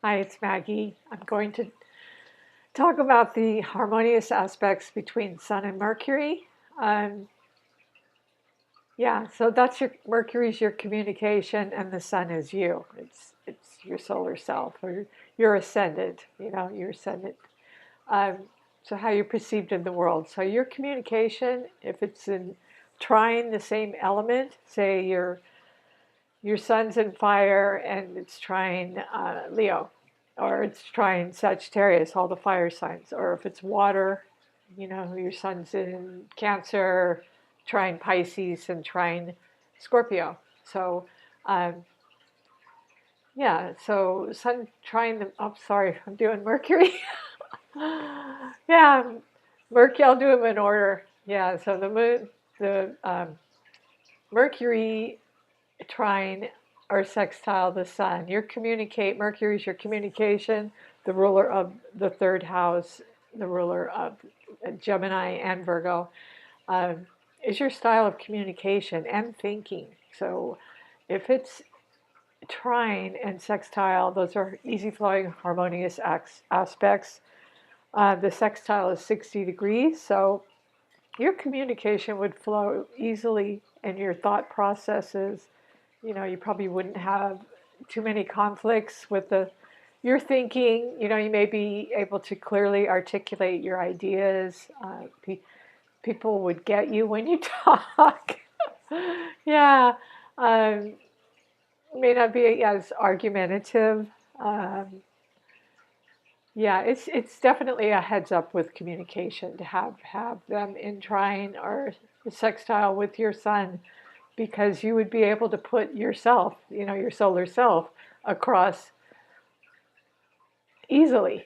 Hi, it's Maggie. I'm going to talk about the harmonious aspects between Sun and Mercury. Um, yeah, so that's your Mercury's your communication, and the Sun is you. It's your solar self, or your ascendant. Your ascendant. Um, so how you're perceived in the world. So your communication, if it's in trine the same element, say your sun's in fire and it's trine Leo, or it's trine Sagittarius, all the fire signs. Or if it's water, your sun's in Cancer, trine Pisces, and trine Scorpio. So, um, yeah, so sun trine the, oh, sorry, I'm doing Mercury. Yeah, Mercury, I'll do them in order. Yeah, so the Mercury trine or sextile the sun. Mercury's your communication, the ruler of the third house, the ruler of Gemini and Virgo, um, is your style of communication and thinking. So if it's trine and sextile, those are easy flowing, harmonious aspects. The sextile is 60 degrees, so your communication would flow easily and your thought processes. You probably wouldn't have too many conflicts with your thinking. You may be able to clearly articulate your ideas. People would get you when you talk. Yeah. Um, may not be as argumentative. Um, yeah, it's definitely a heads up with communication to have them in trine or sextile with your sun, because you would be able to put yourself, your solar self, across easily.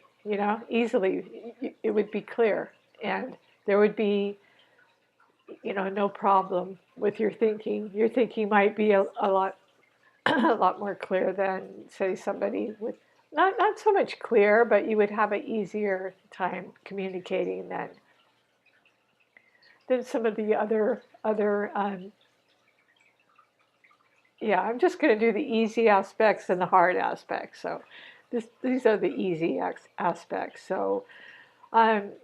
Easily, it would be clear, and there would be, no problem with your thinking. Your thinking might be a lot a lot more clear than, say, somebody with not so much clear, but you would have an easier time communicating than some of the other. Yeah, I'm just going to do the easy aspects and the hard aspects. So these are the easy aspects. So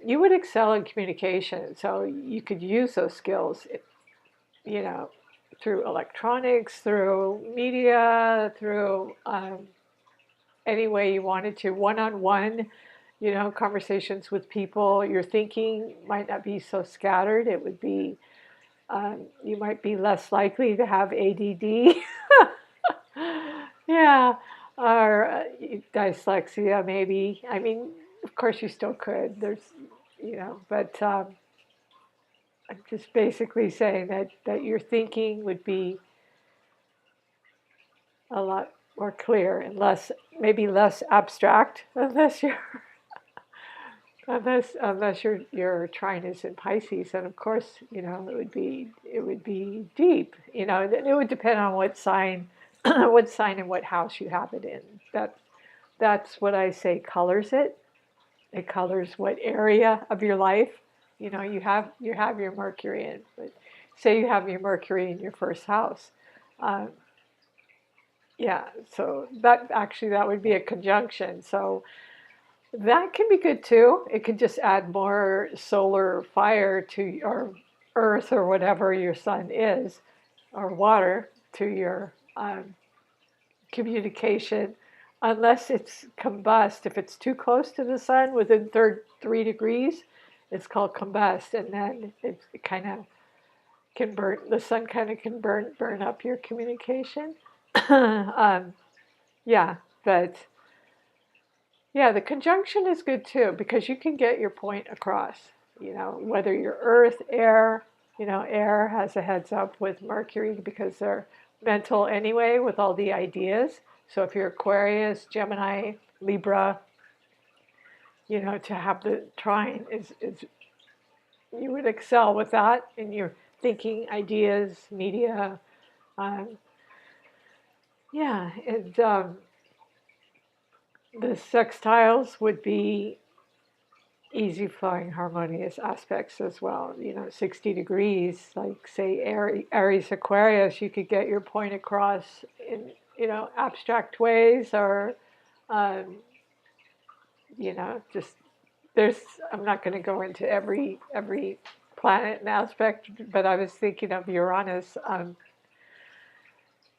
you would excel in communication. So you could use those skills, you know, through electronics, through media, through any way you wanted to, one-on-one, conversations with people. Your thinking might not be so scattered. It would be, you might be less likely to have ADD. Yeah, or dyslexia, maybe. I mean, of course, you still could. But I'm just basically saying that your thinking would be a lot more clear and maybe less abstract, unless your trine is in Pisces, and of course, it would be deep. It would depend on what sign, what sign and what house you have it in. That's what I say colors it. It colors what area of your life. You have your Mercury in, but say you have your Mercury in your first house. Um, yeah, so that would be a conjunction. So that can be good too. It can just add more solar fire to your earth or whatever your sun is, or water to your communication, unless it's combust. If it's too close to the sun, within 3 degrees, it's called combust, and then it kind of can burn. The sun kind of can burn up your communication. um, yeah, but yeah, the conjunction is good too, because you can get your point across. Whether you're earth, air. Air has a heads up with Mercury because they're mental anyway with all the ideas. So if you're Aquarius, Gemini, Libra, to have the trine is you would excel with that in your thinking, ideas, media. Um, yeah, and the sextiles would be easy flowing harmonious aspects as well. 60 degrees, like say Aries Aquarius, you could get your point across in, abstract ways, or Um, just there's. I'm not going to go into every planet and aspect, but I was thinking of Uranus.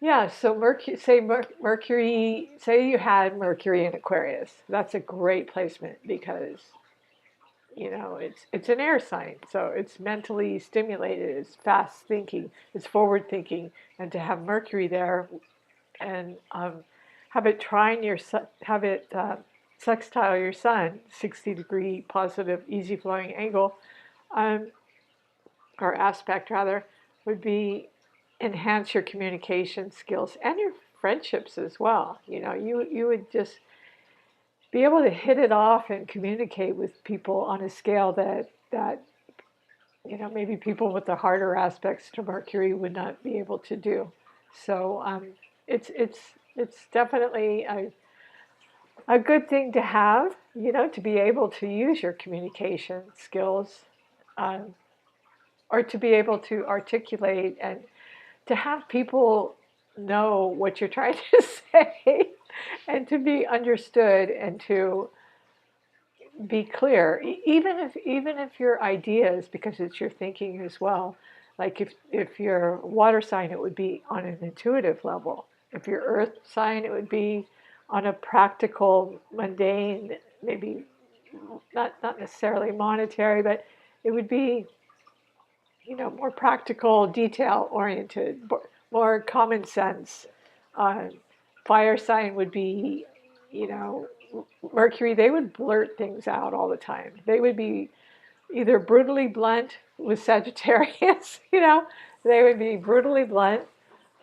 Yeah, so Mercury, Mercury, say you had Mercury in Aquarius. That's a great placement because it's an air sign, so it's mentally stimulated, it's fast thinking, it's forward thinking, and to have Mercury there and have it trine your have it sextile your sun, 60-degree positive, easy flowing angle, um, or aspect rather, would be enhance your communication skills and your friendships as well. You would just be able to hit it off and communicate with people on a scale that maybe people with the harder aspects to Mercury would not be able to do. So it's definitely a good thing to have, to be able to use your communication skills, um, or to be able to articulate and to have people know what you're trying to say and to be understood and to be clear, even if your ideas, because it's your thinking as well, like if you're water sign, it would be on an intuitive level. If you're earth sign, it would be on a practical, mundane, maybe not necessarily monetary, but it would be more practical, detail oriented, more common sense. Uh, Fire sign would be, you know, Mercury, they would blurt things out all the time. They would be either brutally blunt with Sagittarius, they would be brutally blunt,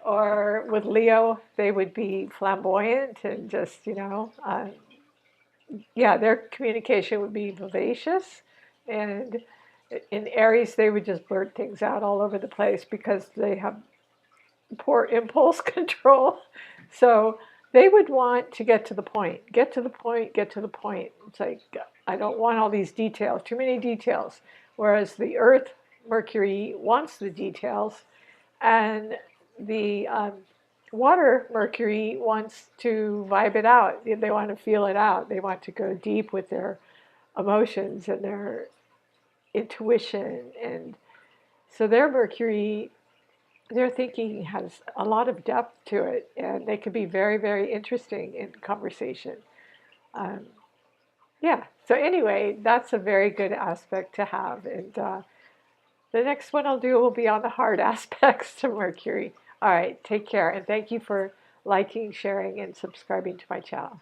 or with Leo, they would be flamboyant and just, yeah, their communication would be vivacious. And in Aries, they would just blurt things out all over the place because they have poor impulse control. So they would want to get to the point, get to the point, get to the point. It's like, I don't want all these details, too many details. Whereas the Earth, Mercury, wants the details, and the water, Mercury, wants to vibe it out. They want to feel it out. They want to go deep with their emotions and their intuition. And so their Mercury, their thinking has a lot of depth to it, and they can be very, very interesting in conversation. Um, yeah. So anyway, that's a very good aspect to have. And the next one I'll do will be on the hard aspects to Mercury. All right. Take care, and thank you for liking, sharing, and subscribing to my channel.